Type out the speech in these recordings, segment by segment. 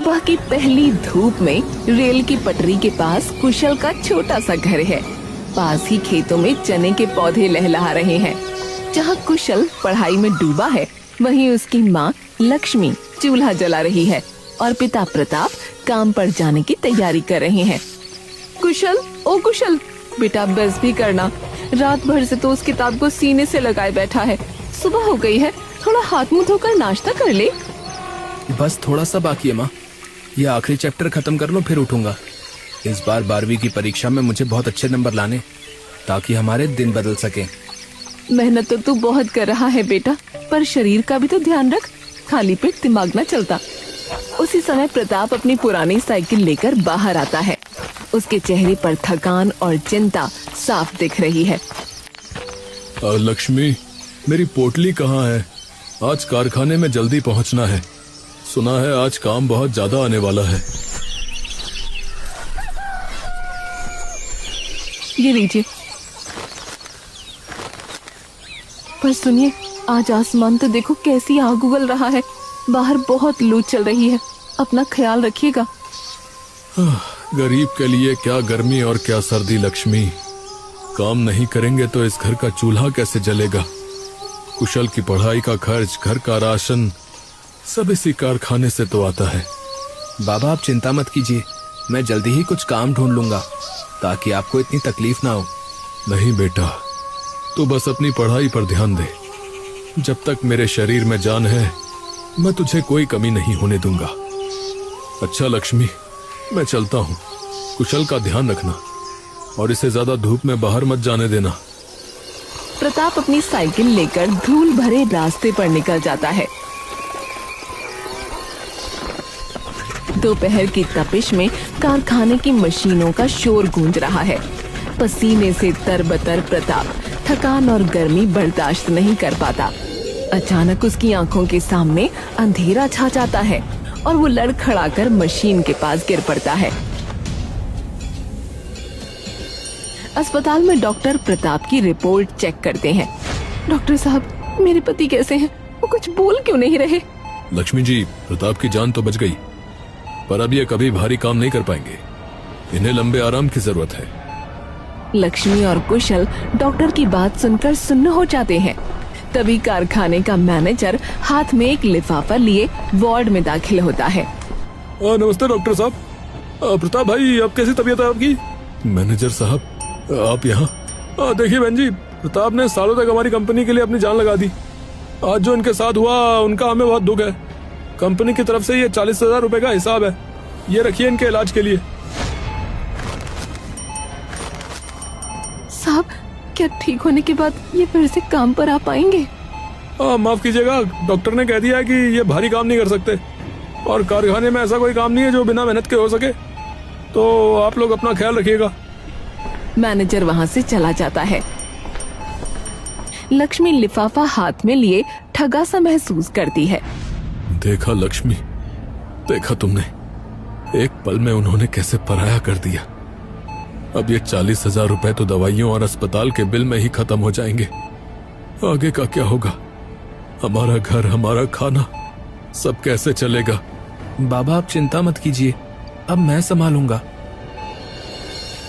सुबह की पहली धूप में रेल की पटरी के पास कुशल का छोटा सा घर है। पास ही खेतों में चने के पौधे लहलहा रहे हैं। जहाँ कुशल पढ़ाई में डूबा है, वहीं उसकी माँ लक्ष्मी चूल्हा जला रही है और पिता प्रताप काम पर जाने की तैयारी कर रहे हैं। कुशल, ओ कुशल, बेटा बस भी करना। रात भर से तो उस किताब को सीने से लगाए बैठा है। सुबह हो गई है, थोड़ा हाथ मुंह धोकर नाश्ता कर ले। बस थोड़ा सा बाकी है माँ, ये आखिरी चैप्टर खत्म कर लो फिर उठूंगा। इस बार 12वीं की परीक्षा में मुझे बहुत अच्छे नंबर लाने, ताकि हमारे दिन बदल सके। मेहनत तो तू बहुत कर रहा है बेटा, पर शरीर का भी तो ध्यान रख, खाली पेट दिमाग न चलता। उसी समय प्रताप अपनी पुरानी साइकिल लेकर बाहर आता है। उसके चेहरे पर थकान और चिंता साफ दिख रही है। लक्ष्मी, मेरी पोटली कहाँ है? आज कारखाने में जल्दी पहुँचना है। सुना है आज काम बहुत ज्यादा आने वाला है। ये लीजिए। पर सुनिए, आज आसमान तो देखो कैसी आग उगल रहा है। बाहर बहुत लू चल रही है, अपना ख्याल रखिएगा। गरीब के लिए क्या गर्मी और क्या सर्दी लक्ष्मी। काम नहीं करेंगे तो इस घर का चूल्हा कैसे जलेगा? कुशल की पढ़ाई का खर्च, घर का राशन, सब इसी कारखाने से तो आता है। बाबा आप चिंता मत कीजिए, मैं जल्दी ही कुछ काम ढूंढ लूंगा ताकि आपको इतनी तकलीफ ना हो। नहीं बेटा, तू बस अपनी पढ़ाई पर ध्यान दे। जब तक मेरे शरीर में जान है, मैं तुझे कोई कमी नहीं होने दूंगा। अच्छा लक्ष्मी, मैं चलता हूँ। कुशल का ध्यान रखना और इसे ज्यादा धूप में बाहर मत जाने देना। प्रताप अपनी साइकिल लेकर धूल भरे रास्ते पर निकल जाता है। दोपहर की तपिश में कारखाने की मशीनों का शोर गूंज रहा है। पसीने से तरबतर प्रताप थकान और गर्मी बर्दाश्त नहीं कर पाता। अचानक उसकी आंखों के सामने अंधेरा छा जाता है और वो लड़खड़ाकर मशीन के पास गिर पड़ता है। अस्पताल में डॉक्टर प्रताप की रिपोर्ट चेक करते हैं। डॉक्टर साहब, मेरे पति कैसे हैं? वो कुछ बोल क्यों नहीं रहे? लक्ष्मी जी, प्रताप की जान तो बच गई, पर अब ये कभी भारी काम नहीं कर पाएंगे। इन्हें लंबे आराम की जरूरत है। लक्ष्मी और कुशल डॉक्टर की बात सुनकर सुन्न हो जाते हैं। तभी कारखाने का मैनेजर हाथ में एक लिफाफा लिए वार्ड में दाखिल होता है। नमस्ते डॉक्टर साहब। प्रताप भाई, अब कैसी तबीयत है आपकी? मैनेजर साहब, आप यहाँ? देखिए बहन जी, प्रताप ने सालों तक हमारी कंपनी के लिए अपनी जान लगा दी। आज जो इनके साथ हुआ, उनका हमें बहुत दुख है। कंपनी की तरफ से ये 40,000 रुपए का हिसाब है, ये रखिए इनके इलाज के लिए। साहब, क्या ठीक होने के बाद ये फिर से काम पर आ पाएंगे? माफ कीजिएगा, डॉक्टर ने कह दिया है कि ये भारी काम नहीं कर सकते और कारखाने में ऐसा कोई काम नहीं है जो बिना मेहनत के हो सके, तो आप लोग अपना ख्याल रखिएगा। मैनेजर वहाँ से चला जाता है। लक्ष्मी लिफाफा हाथ में लिए ठगा सा महसूस करती है। देखा लक्ष्मी, देखा तुमने, एक पल में उन्होंने कैसे पराया कर दिया। अब ये 40,000 रुपए तो दवाइयों और अस्पताल के बिल में ही खत्म हो जाएंगे। आगे का क्या होगा? हमारा घर, हमारा खाना, सब कैसे चलेगा? बाबा आप चिंता मत कीजिए, अब मैं संभालूंगा।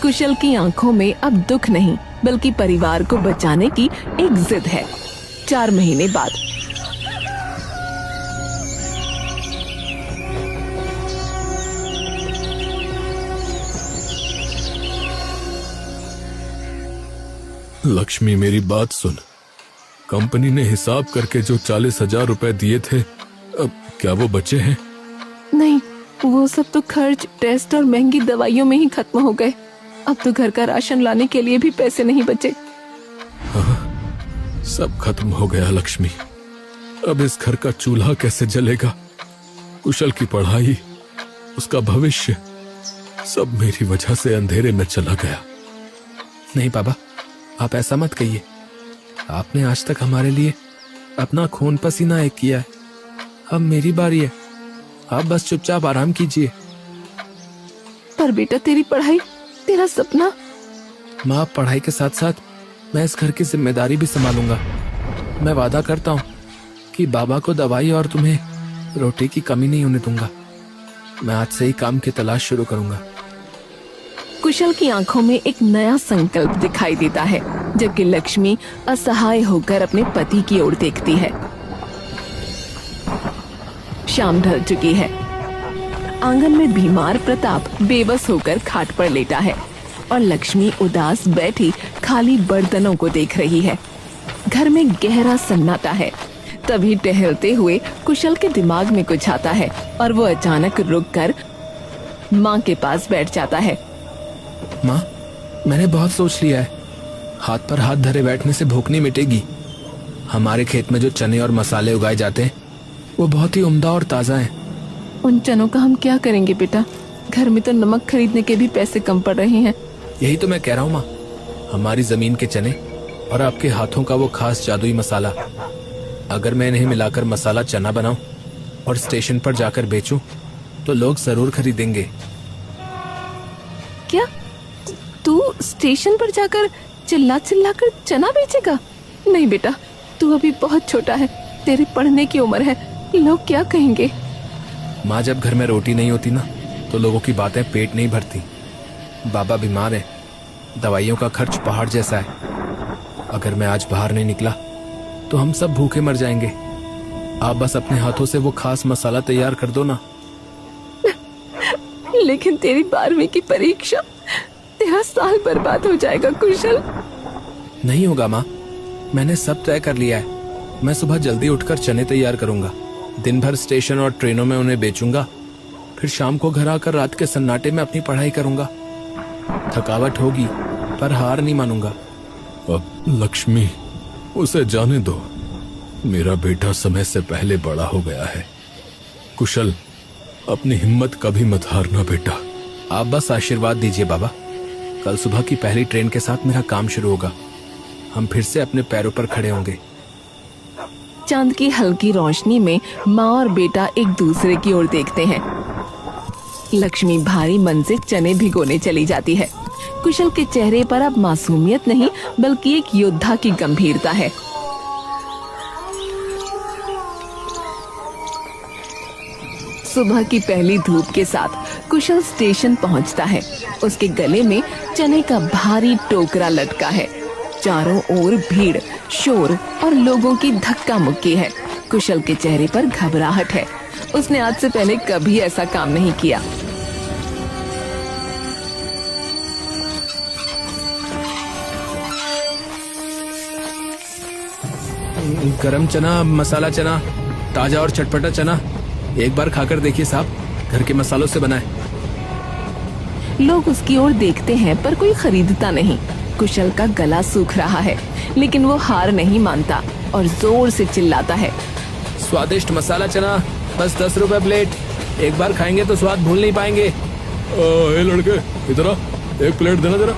कुशल की आंखों में अब दुख नहीं, बल्कि परिवार को बचाने की एक जिद है। 4 महीने बाद लक्ष्मी, मेरी बात सुन। कंपनी ने हिसाब करके जो 40,000 रुपए दिए थे, अब क्या वो बचे हैं? नहीं, वो सब तो खर्च, टेस्ट और महंगी दवाइयों में ही खत्म हो गए। अब तो घर का राशन लाने के लिए भी पैसे नहीं बचे। हाँ, सब खत्म हो गया लक्ष्मी। अब इस घर का चूल्हा कैसे जलेगा? कुशल की पढ़ाई, उसका भविष्य, सब मेरी वजह से अंधेरे में चला गया। नहीं बाबा, आप ऐसा मत कहिए। आपने आज तक हमारे लिए अपना खून पसीना एक किया है। अब मेरी बारी है, आप बस चुपचाप आराम कीजिए। पर बेटा, तेरी पढ़ाई, तेरा सपना। माँ, पढ़ाई के साथ साथ मैं इस घर की जिम्मेदारी भी संभालूंगा। मैं वादा करता हूँ कि बाबा को दवाई और तुम्हें रोटी की कमी नहीं होने दूंगा। मैं आज से ही काम की तलाश शुरू करूंगा। कुशल की आंखों में एक नया संकल्प दिखाई देता है, जबकि लक्ष्मी असहाय होकर अपने पति की ओर देखती है। शाम ढल चुकी है। आंगन में बीमार प्रताप बेबस होकर खाट पर लेटा है और लक्ष्मी उदास बैठी खाली बर्तनों को देख रही है। घर में गहरा सन्नाटा है। तभी टहलते हुए कुशल के दिमाग में कुछ आता है और वो अचानक रुककर माँ के पास बैठ जाता है। माँ, मैंने बहुत सोच लिया है। हाथ पर हाथ धरे बैठने से भूख नहीं मिटेगी। हमारे खेत में जो चने और मसाले उगाए जाते हैं वो बहुत ही उम्दा और ताज़ा हैं। उन चनों का हम क्या करेंगे बेटा? घर में तो नमक खरीदने के भी पैसे कम पड़ रहे हैं। यही तो मैं कह रहा हूँ माँ, हमारी जमीन के चने और आपके हाथों का वो खास जादुई मसाला, अगर मैं इन्हें मिलाकर मसाला चना बनाऊं और स्टेशन पर जाकर बेचूं तो लोग जरूर खरीदेंगे। क्या तू स्टेशन पर जाकर चिल्ला चिल्ला कर चना बेचेगा? नहीं बेटा, तू अभी बहुत छोटा है, तेरी पढ़ने की उम्र है, लोग क्या कहेंगे? माँ, जब घर में रोटी नहीं होती ना तो लोगों की बातें पेट नहीं भरती। बाबा बीमार है, दवाइयों का खर्च पहाड़ जैसा है। अगर मैं आज बाहर नहीं निकला तो हम सब भूखे मर जाएंगे। आप बस अपने हाथों से वो खास मसाला तैयार कर दो ना। लेकिन तेरी 12वीं की परीक्षा, तेरा साल बर्बाद हो जाएगा कुशल। नहीं होगा माँ, मैंने सब तय कर लिया है। मैं सुबह जल्दी उठकर चने तैयार करूंगा, दिन भर स्टेशन और ट्रेनों में उन्हें बेचूंगा, फिर शाम को घर आकर रात के सन्नाटे में अपनी पढ़ाई करूंगा। थकावट होगी पर हार नहीं मानूंगा। अब लक्ष्मी, उसे जाने दो। मेरा बेटा समय से पहले बड़ा हो गया है। कुशल, अपनी हिम्मत कभी मत हारना बेटा। आप बस आशीर्वाद दीजिए बाबा। कल सुबह की पहली ट्रेन के साथ मेरा काम शुरू होगा। हम फिर से अपने पैरों पर खड़े होंगे। चांद की हल्की रोशनी में माँ और बेटा एक दूसरे की ओर देखते हैं। लक्ष्मी भारी मन से चने भिगोने चली जाती है। कुशल के चेहरे पर अब मासूमियत नहीं बल्कि एक योद्धा की गंभीरता है। सुबह की पहली धूप के साथ कुशल स्टेशन पहुंचता है। उसके गले में चने का भारी टोकरा लटका है। चारों ओर भीड़, शोर और लोगों की धक्का मुक्की है। कुशल के चेहरे पर घबराहट है। उसने आज से पहले कभी ऐसा काम नहीं किया। गरम चना, मसाला चना, ताजा और चटपटा चना, एक बार खाकर देखिए साहब, घर के मसालों से बना है। लोग उसकी ओर देखते हैं पर कोई खरीदता नहीं। कुशल का गला सूख रहा है लेकिन वो हार नहीं मानता और जोर से चिल्लाता है। स्वादिष्ट मसाला चना बस 10 रुपए प्लेट। एक बार खाएंगे तो स्वाद भूल नहीं पाएंगे। ए लड़के, इधर आ, एक प्लेट देना जरा।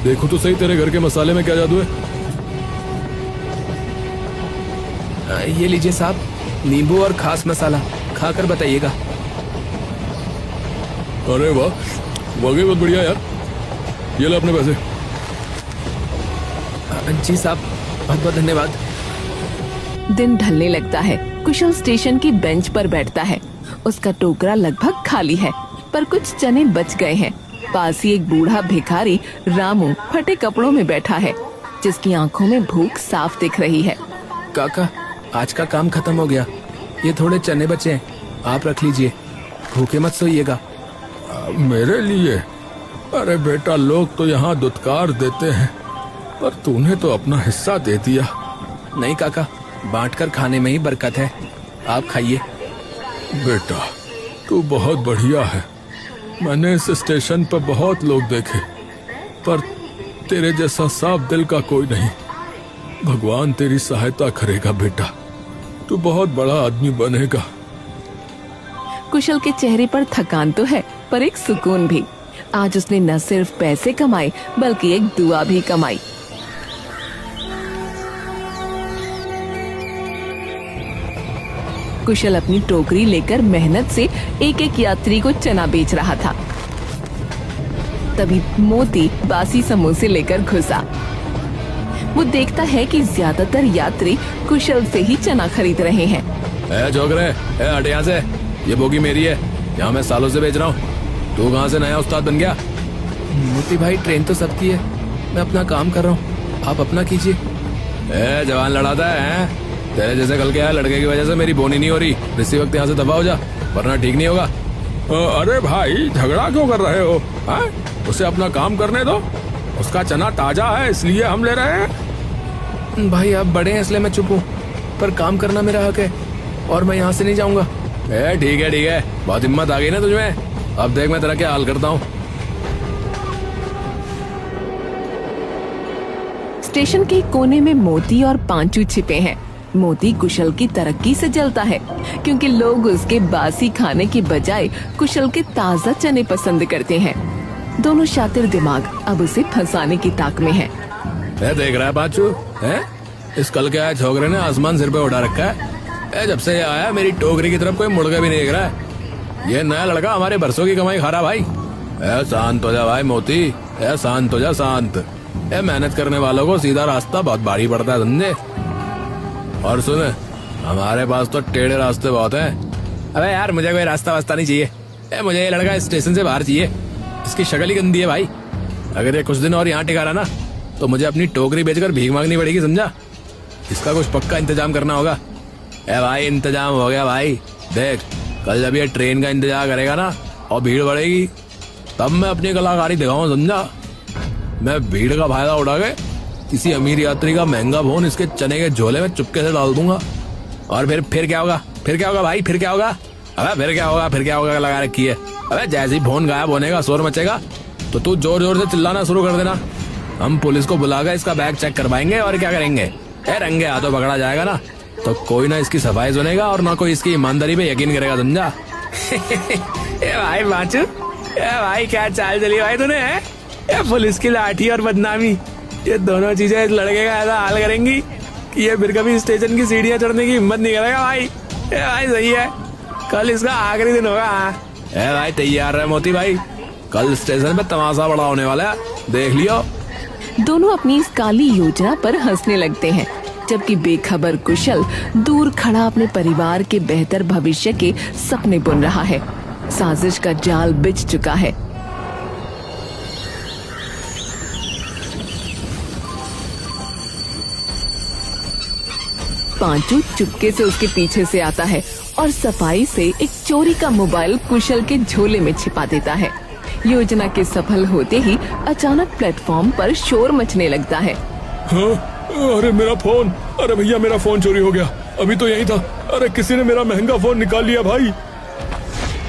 देखो तो सही तेरे घर के मसाले में क्या जादू है। ये लीजिए साहब, नींबू और खास मसाला, खाकर बताइएगा। अरे वाह, वाकई बहुत बढ़िया यार। ये ले अपने पैसे। जी साहब, बहुत बहुत धन्यवाद। दिन ढलने लगता है। कुशल स्टेशन की बेंच पर बैठता है। उसका टोकरा लगभग खाली है पर कुछ चने बच गए हैं। पास ही एक बूढ़ा भिखारी रामू फटे कपड़ों में बैठा है, जिसकी आंखों में भूख साफ दिख रही है। काका, आज का काम खत्म हो गया। ये थोड़े चने बचे हैं, आप रख लीजिए। भूखे मत सोइएगा। मेरे लिए? अरे बेटा, लोग तो यहाँ दुत्कार देते हैं पर तूने तो अपना हिस्सा दे दिया। नहीं काका, बांटकर खाने में ही बरकत है। आप खाइए। बेटा, तू बहुत बढ़िया है। मैंने इस स्टेशन पर बहुत लोग देखे पर तेरे जैसा साफ दिल का कोई नहीं। भगवान तेरी सहायता करेगा बेटा, तू बहुत बड़ा आदमी बनेगा। कुशल के चेहरे पर थकान तो है पर एक सुकून भी। आज उसने न सिर्फ पैसे कमाए बल्कि एक दुआ भी कमाई। कुशल अपनी टोकरी लेकर मेहनत से एक एक यात्री को चना बेच रहा था। तभी मोती बासी समोसे लेकर घुसा। वो देखता है कि ज्यादातर यात्री कुशल से ही चना खरीद रहे हैं। जोगरे, हट यहाँ से, ये बोगी मेरी है। यहाँ मैं सालों से बेच रहा हूँ। तू कहाँ से नया उस्ताद बन गया? मोती भाई ट्रेन तो सबकी है, मैं अपना काम कर रहा हूँ, आप अपना कीजिए। ए जवान लड़ाता है? तेरे जैसे कल के आए लड़के की वजह से मेरी बोनी नहीं हो रही। इसी वक्त यहाँ से दफा हो जा, वरना ठीक नहीं होगा। अरे भाई झगड़ा क्यों कर रहे हो? उसे अपना काम करने दो, उसका चना ताजा है इसलिए हम ले रहे हैं। भाई आप बड़े हैं इसलिए मैं चुप हूँ, पर काम करना मेरा हक है और मैं यहाँ से नहीं जाऊंगा। ठीक है, बहुत हिम्मत आ गई ना तुझमें। अब देख मैं तेरा क्या हाल करता हूँ। स्टेशन के कोने में मोती और पांचू छिपे हैं। मोती कुशल की तरक्की से जलता है क्योंकि लोग उसके बासी खाने की बजाय कुशल के ताजा चने पसंद करते हैं। दोनों शातिर दिमाग अब उसे फंसाने की ताक में हैं। देख रहा है पांचू, इस कल के आए छोकरे ने आसमान सिर पे उठा रखा है। जब से ये आया मेरी टोकरी की तरफ कोई मुड़ के भी नहीं देख रहा है। ये नया लड़का हमारे बरसों की कमाई खा रहा भाई। शांत हो जा भाई मोती, शांत हो जा, शांत। मेहनत करने वालों को सीधा रास्ता बहुत भारी पड़ता है, समझे? और सुन, हमारे पास तो टेढ़े रास्ते बहुत हैं। अबे यार मुझे कोई रास्ता वास्ता नहीं चाहिए। मुझे ये लड़का स्टेशन से बाहर चाहिए। इसकी शक्ल ही गंदी है भाई। अगर ये कुछ दिन और यहाँ टिका रहा ना तो मुझे अपनी टोकरी बेचकर भीख मांगनी पड़ेगी, समझा? इसका कुछ पक्का इंतजाम करना होगा। भाई इंतजाम हो गया भाई। देख कल जब ये ट्रेन का इंतजार करेगा ना और भीड़ बढ़ेगी तब मैं अपनी कलाकारी दिखाऊं, समझा? मैं भीड़ का फायदा उठा के किसी अमीर यात्री का महंगा फोन इसके चने के झोले में चुपके से डाल दूंगा। और फिर क्या होगा? फिर क्या होगा भाई? फिर क्या होगा? अबे फिर क्या होगा लगा रखी है। अबे जैसे ही फोन गायब होने का शोर मचेगा तो तू जोर जोर से चिल्लाना शुरू कर देना। हम पुलिस को बुलाकर इसका बैग चेक करवाएंगे और क्या करेंगे, रंगे हाथों पकड़ा जाएगा ना तो कोई ना इसकी सफाई सुनेगा और ना कोई इसकी ईमानदारी पे यकीन करेगा, समझा? भाई बाचू, भाई क्या चाल चली भाई तूने? पुलिस की लाठी और बदनामी, ये दोनों चीजें इस लड़के का ऐसा हाल करेंगी कि ये फिर कभी स्टेशन की सीढ़ियां चढ़ने की हिम्मत नहीं करेगा भाई। भाई सही है, कल इसका आखिरी दिन होगा। भाई तैयार है मोती भाई, कल स्टेशन पे तमाशा बड़ा होने वाला है, देख लियो। दोनों अपनी इस काली योजना पर हंसने लगते हैं, जबकि बेखबर कुशल दूर खड़ा अपने परिवार के बेहतर भविष्य के सपने बुन रहा है। साजिश का जाल बिछ चुका है। पांचू चुपके से उसके पीछे से आता है और सफाई से एक चोरी का मोबाइल कुशल के झोले में छिपा देता है। योजना के सफल होते ही अचानक प्लेटफॉर्म पर शोर मचने लगता है। हाँ? अरे मेरा फोन, अरे भैया मेरा फोन चोरी हो गया, अभी तो यही था। अरे किसी ने मेरा महंगा फोन निकाल लिया भाई।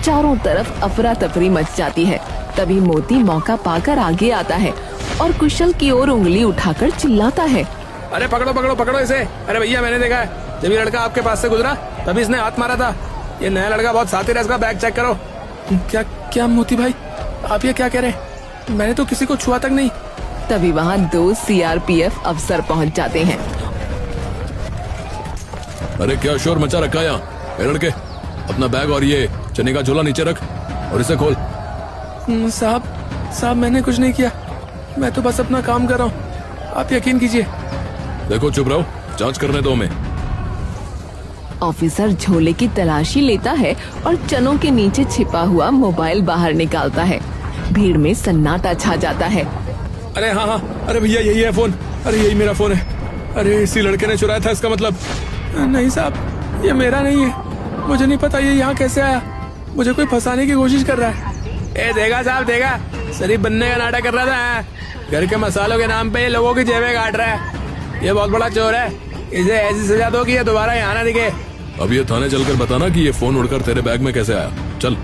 चारों तरफ अफरा तफरी मच जाती है। तभी मोती मौका पाकर आगे आता है और कुशल की ओर उंगली उठाकर चिल्लाता है, अरे पकड़ो इसे। अरे भैया मैंने देखा है, जब ये लड़का आपके पास से गुजरा तभी इसने हाथ मारा था। ये नया लड़का बहुत शातिर है, इसका बैग चेक करो। क्या मोती भाई आप ये क्या कह रहे हैं? मैंने तो किसी को छुआ तक नहीं। तभी वहाँ 2 सीआरपीएफ अफसर पहुँच जाते हैं। अरे क्या शोर मचा रखा है यहाँ? ये लड़के अपना बैग और ये चने का झोला नीचे रख और इसे खोल। साहब मैंने कुछ नहीं किया, मैं तो बस अपना काम कर रहा हूँ, आप यकीन कीजिए। देखो चुप रहो, जांच करने दो हमें। ऑफिसर झोले की तलाशी लेता है और चनों के नीचे छिपा हुआ मोबाइल बाहर निकालता है। भीड़ में सन्नाटा छा जाता है। अरे हाँ, अरे भैया यही है फोन। अरे यही मेरा फोन है। अरे इसी लड़के ने चुराया था इसका मतलब। नहीं साहब ये मेरा नहीं है, मुझे नहीं पता ये यहाँ कैसे आया। मुझे कोई फंसाने की कोशिश कर रहा है। देगा साहब देगा, शरीफ बनने का नाटक कर रहा था। घर के मसालों के नाम पे ये लोगों की जेबें काट रहा है। ये बहुत बड़ा चोर है, इसे ऐसी सजा दो कि ये दोबारा यहाँ ना दिखे। अब ये थाने चलकर बताना कि ये फोन उड़कर तेरे बैग में कैसे आया। चल।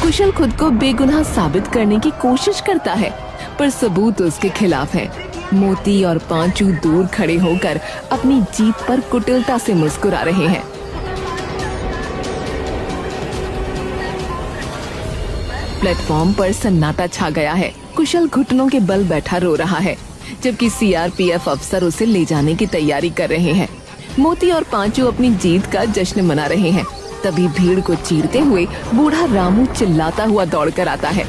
कुशल खुद को बेगुनाह साबित करने की कोशिश करता है, पर सबूत उसके खिलाफ है। मोती और पांचू दूर खड़े होकर अपनी जीत पर कुटिलता से मुस्कुरा रहे हैं। प्लेटफॉर्म पर सन्नाटा छा गया है। कुशल घुटनों के बल बैठा रो रहा है, जबकि सीआरपीएफ अफसर उसे ले जाने की तैयारी कर रहे हैं। मोती और पांचू अपनी जीत का जश्न मना रहे हैं। तभी भीड़ को चीरते हुए बूढ़ा रामू चिल्लाता हुआ दौड़कर आता है।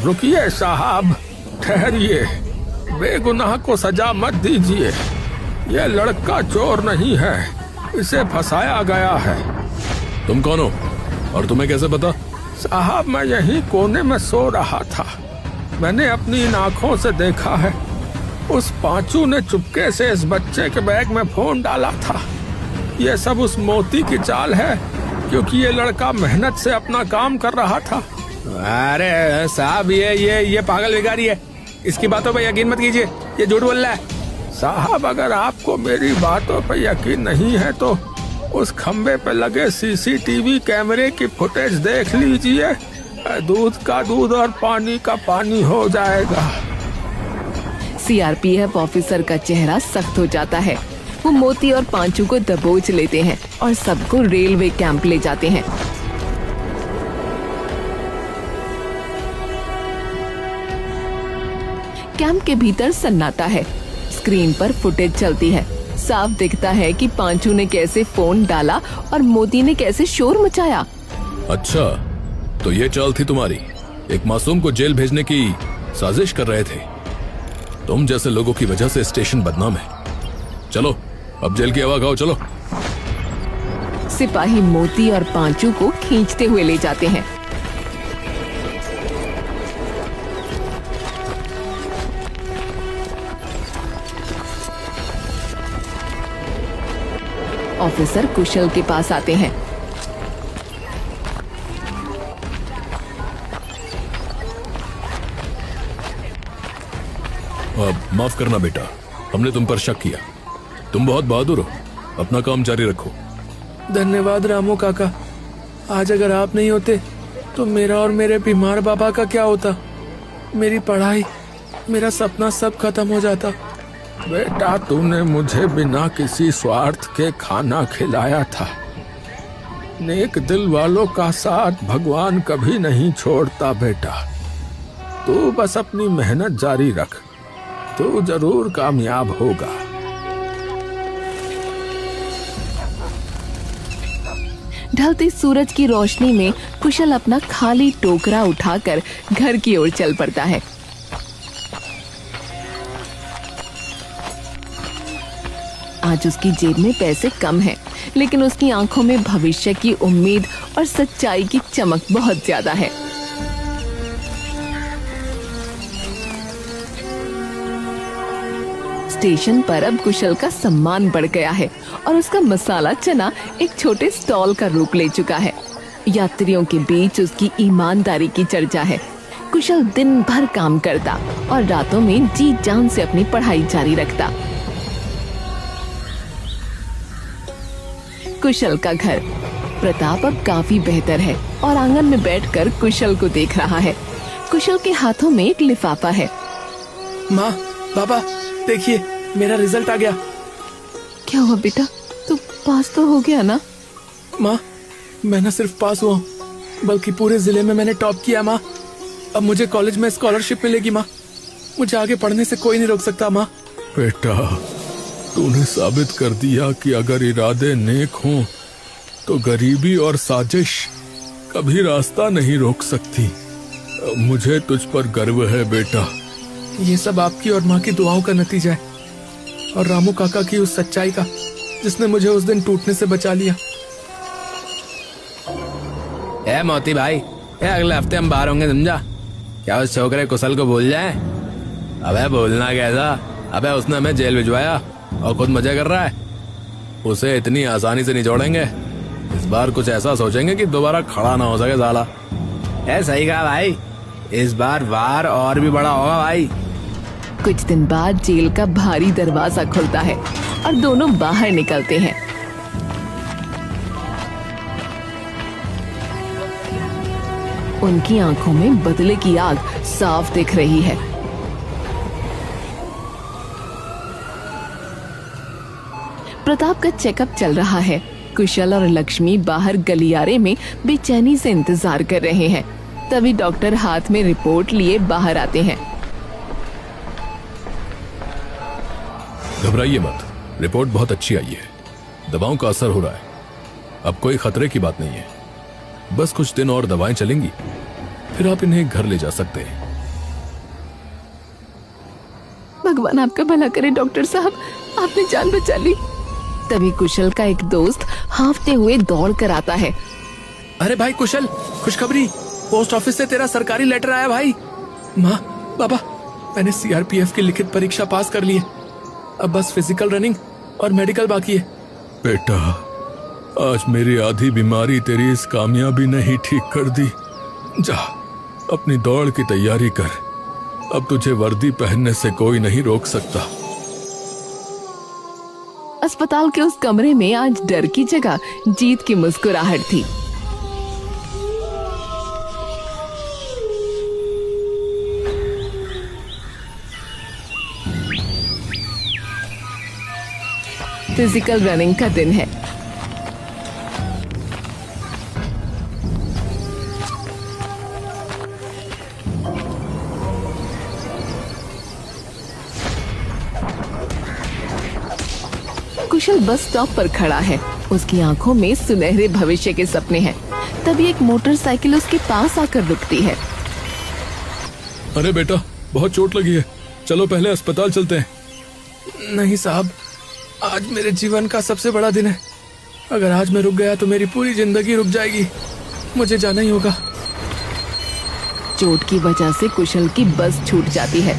रुकिए साहब, ठहरिए, बेगुनाह को सजा मत दीजिए। यह लड़का चोर नहीं है, इसे फंसाया गया है। तुम कौन हो और तुम्हें कैसे पता? साहब, मैं यहीं कोने में सो रहा था। मैंने अपनी इन आंखों से देखा है, उस पांचू ने चुपके से इस बच्चे के बैग में फोन डाला था। यह सब उस मोती की चाल है, क्योंकि ये लड़का मेहनत से अपना काम कर रहा था। अरे साहब, ये पागल भिखारी है, इसकी बातों पर यकीन मत कीजिए, ये झूठ बोल रहा है। साहब, अगर आपको मेरी बातों पर यकीन नहीं है तो उस खंबे पे लगे सीसीटीवी कैमरे की फुटेज देख लीजिए। दूध का दूध और पानी का पानी हो जाएगा। सीआरपीएफ ऑफिसर का चेहरा सख्त हो जाता है। वो मोती और पांचू को दबोच लेते हैं और सबको रेलवे कैंप ले जाते हैं। कैंप के भीतर सन्नाटा है। स्क्रीन पर फुटेज चलती है। साफ दिखता है कि पांचू ने कैसे फोन डाला और मोती ने कैसे शोर मचाया। अच्छा, तो ये चाल थी तुम्हारी। एक मासूम को जेल भेजने की साजिश कर रहे थे। तुम जैसे लोगों की वजह से स्टेशन बदनाम है। चलो, अब जेल की हवा खाओ, चलो। सिपाही मोती और पांचू को खींचते हुए ले जाते हैं। ऑफिसर कुशल के पास आते हैं। माफ करना बेटा, हमने तुम पर शक किया। तुम बहुत बहादुर हो, अपना काम जारी रखो। धन्यवाद रामू काका। आज अगर आप नहीं होते तो मेरा और मेरे बीमार बाबा का क्या होता? मेरी पढ़ाई, मेरा सपना सब खत्म हो जाता। बेटा, तूने मुझे बिना किसी स्वार्थ के खाना खिलाया था। नेक दिल वालों का साथ भगवान कभी नहीं छोड़ता बेटा। तू बस अपनी मेहनत जारी रख, तू जरूर कामयाब होगा। ढलते सूरज की रोशनी में कुशल अपना खाली टोकरा उठाकर घर की ओर चल पड़ता है। आज उसकी जेब में पैसे कम हैं, लेकिन उसकी आंखों में भविष्य की उम्मीद और सच्चाई की चमक बहुत ज्यादा है। स्टेशन पर अब कुशल का सम्मान बढ़ गया है और उसका मसाला चना एक छोटे स्टॉल का रूप ले चुका है। यात्रियों के बीच उसकी ईमानदारी की चर्चा है। कुशल दिन भर काम करता और रातों में जी जान से अपनी पढ़ाई जारी रखता। कुशल का घर। प्रताप अब काफी बेहतर है और आंगन में बैठकर कुशल को देख रहा है। कुशल के हाथों में एक लिफाफा है। माँ, पापा, देखिए मेरा रिजल्ट आ गया। क्या हुआ बेटा, तू पास तो हो गया ना? माँ, मैं न सिर्फ पास हुआ हूँ, बल्कि पूरे जिले में मैंने टॉप किया। माँ, अब मुझे कॉलेज में स्कॉलरशिप मिलेगी। माँ, मुझे आगे पढ़ने से कोई नहीं रोक सकता। माँ, बेटा, तूने साबित कर दिया कि अगर इरादे नेक हों तो गरीबी और साजिश कभी रास्ता नहीं रोक सकती। मुझे तुझ पर गर्व है बेटा। ये सब आपकी और माँ की दुआओं का नतीजा है, और रामू काका की उस सच्चाई का जिसने मुझे उस दिन टूटने से बचा लिया। ए मोती भाई, अगले हफ्ते हम बाहर होंगे, समझा? क्या उस छोकरे कुशल को भूल जाए? अबे भूलना कैसा? अबे उसने हमें जेल भिजवाया और खुद मजे कर रहा है। उसे इतनी आसानी से नहीं छोड़ेंगे। इस बार कुछ ऐसा सोचेंगे कि दोबारा खड़ा ना हो सके साला। सही कहा भाई, इस बार वार और भी बड़ा होगा भाई। कुछ दिन बाद जेल का भारी दरवाजा खुलता है और दोनों बाहर निकलते हैं। उनकी आंखों में बदले की आग साफ दिख रही है। प्रताप का चेकअप चल रहा है। कुशल और लक्ष्मी बाहर गलियारे में बेचैनी से इंतजार कर रहे हैं। तभी डॉक्टर हाथ में रिपोर्ट लिए बाहर आते हैं। घबराइए मत, रिपोर्ट बहुत अच्छी आई है। दवाओं का असर हो रहा है। अब कोई खतरे की बात नहीं है। बस कुछ दिन और दवाएं चलेंगी, फिर आप इन्हें घर ले जा सकते हैं। भगवान आपका भला करे डॉक्टर साहब, आपने जान बचा ली। तभी कुशल का एक दोस्त हांफते हुए दौड़ कर आता है। अरे भाई कुशल, खुशखबरी, पोस्ट ऑफिस से तेरा सरकारी लेटर आया भाई। माँ, पापा, मैंने सीआरपीएफ की लिखित परीक्षा पास कर ली है। अब बस फिजिकल रनिंग और मेडिकल बाकी है। बेटा, आज मेरी आधी बीमारी तेरी इस कामयाबी ने ही ठीक कर दी। जा, अपनी दौड़ की तैयारी कर। अब तुझे वर्दी पहनने से कोई नहीं रोक सकता। अस्पताल के उस कमरे में आज डर की जगह जीत की मुस्कुराहट थी। फिजिकल रनिंग का दिन है। कुशल बस स्टॉप पर खड़ा है। उसकी आंखों में सुनहरे भविष्य के सपने हैं। तभी एक मोटरसाइकिल उसके पास आकर रुकती है। अरे बेटा, बहुत चोट लगी है, चलो पहले अस्पताल चलते हैं। नहीं साहब, आज मेरे जीवन का सबसे बड़ा दिन है। अगर आज मैं रुक गया तो मेरी पूरी जिंदगी रुक जाएगी। मुझे जाना ही होगा। चोट की वजह से कुशल की बस छूट जाती है।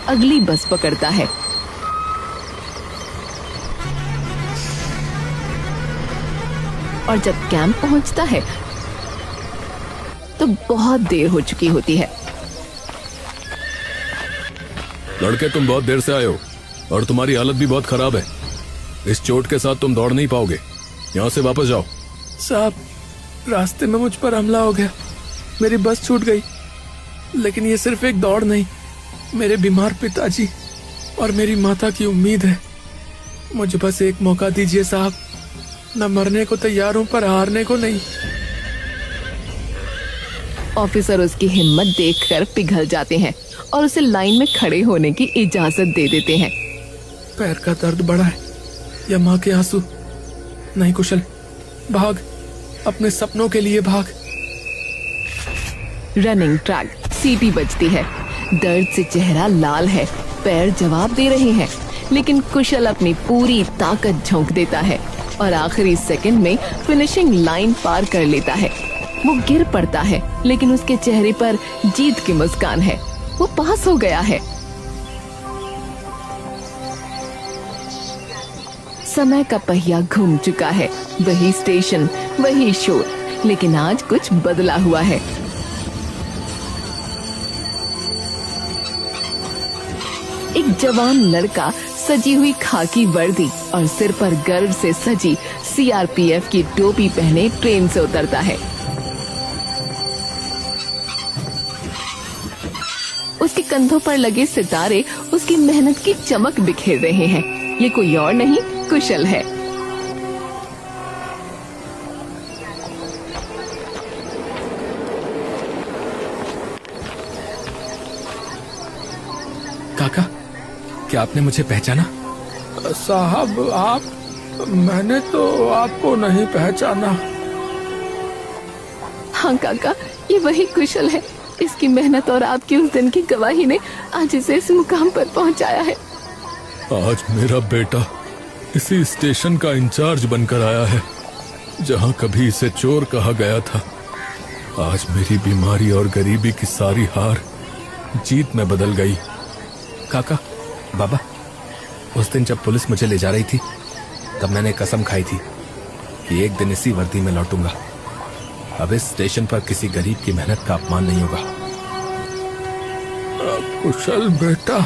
अगली बस पकड़ता है। और जब कैंप पहुंचता है तो बहुत देर हो चुकी होती है। लड़के, तुम बहुत देर से आए हो और तुम्हारी हालत भी बहुत खराब है। इस चोट के साथ तुम दौड़ नहीं पाओगे। यहाँ से वापस जाओ। साहब, रास्ते में मुझ पर हमला हो गया, मेरी बस छूट गई। लेकिन ये सिर्फ एक दौड़ नहीं, मेरे बीमार पिताजी और मेरी माता की उम्मीद है। मुझे बस एक मौका दीजिए साहब। न मरने को तैयार हूं पर हारने को नहीं। ऑफिसर उसकी हिम्मत देखकर पिघल जाते हैं और उसे लाइन में खड़े होने की इजाजत दे देते हैं। पैर का दर्द बढ़ा है या माँ के आंसू? नहीं कुशल, भाग, अपने सपनों के लिए भाग। रनिंग ट्रैक, सीटी बजती है। दर्द से चेहरा लाल है, पैर जवाब दे रहे हैं, लेकिन कुशल अपनी पूरी ताकत झोंक देता है और आखिरी सेकंड में फिनिशिंग लाइन पार कर लेता है। वो गिर पड़ता है, लेकिन उसके चेहरे पर जीत की मुस्कान है। वो पास हो गया है। समय का पहिया घूम चुका है। वही स्टेशन, वही शोर, लेकिन आज कुछ बदला हुआ है। एक जवान लड़का सजी हुई खाकी वर्दी और सिर पर गर्व से सजी सीआरपीएफ की टोपी पहने ट्रेन से उतरता है। उसके कंधों पर लगे सितारे उसकी मेहनत की चमक बिखेर रहे हैं। ये कोई और नहीं, कुशल है। काका, क्या आपने मुझे पहचाना? साहब, आप? मैंने तो आपको नहीं पहचाना। हाँ काका, ये वही कुशल है। इसकी मेहनत और आपकी उस दिन की गवाही ने आज इसे इस मुकाम पर पहुंचाया है। आज मेरा बेटा इसी स्टेशन का इंचार्ज बनकर आया है जहां कभी इसे चोर कहा गया था। आज मेरी बीमारी और गरीबी की सारी हार जीत में बदल गई। काका, बाबा, उस दिन जब पुलिस मुझे ले जा रही थी तब मैंने कसम खाई थी कि एक दिन इसी वर्दी में लौटूंगा। अब इस स्टेशन पर किसी गरीब की मेहनत का अपमान नहीं होगा। कुशल बेटा,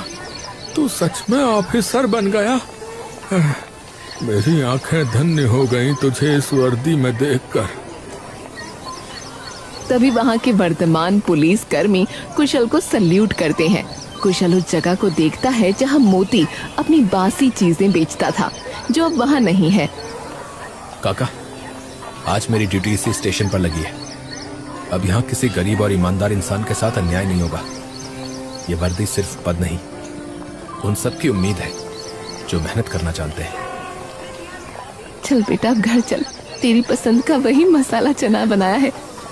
तू सच में ऑफिसर बन गया। मेरी आंखें धन्य हो गईं तुझे इस वर्दी में देखकर। तभी वहाँ के वर्तमान पुलिस कर्मी कुशल को सल्यूट करते हैं। कुशल उस जगह को देखता है जहाँ मोती अपनी बासी चीजें बेचता था, जो अब वहाँ नहीं है। काका, आज मेरी ड्यूटी इसी स्टेशन पर लगी है। अब यहाँ किसी गरीब और ईमानदार इंसान के साथ अन्याय नहीं होगा। ये वर्दी सिर्फ पद नहीं, उन सब की उम्मीद है जो मेहनत करना जानते हैं। चल बेटा, अब घर चल। तेरी पसंद का वही मसाला चना बनाया है,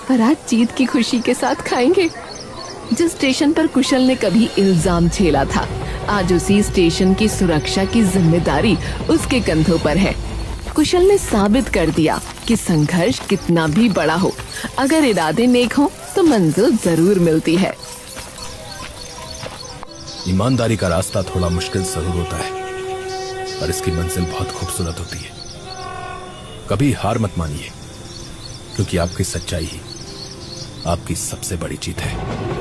पर आज जीत की खुशी के साथ खाएंगे। जिस स्टेशन पर कुशल ने कभी इल्जाम झेला था, आज उसी स्टेशन की सुरक्षा की जिम्मेदारी उसके कंधों पर है। कुशल ने साबित कर दिया कि संघर्ष कितना भी बड़ा हो, अगर इरादे नेक हो तो मंजिल जरूर मिलती है। ईमानदारी का रास्ता थोड़ा मुश्किल जरूर होता है, पर इसकी मंजिल बहुत खूबसूरत होती है। कभी हार मत मानिए, क्योंकि आपकी सच्चाई ही आपकी सबसे बड़ी जीत है।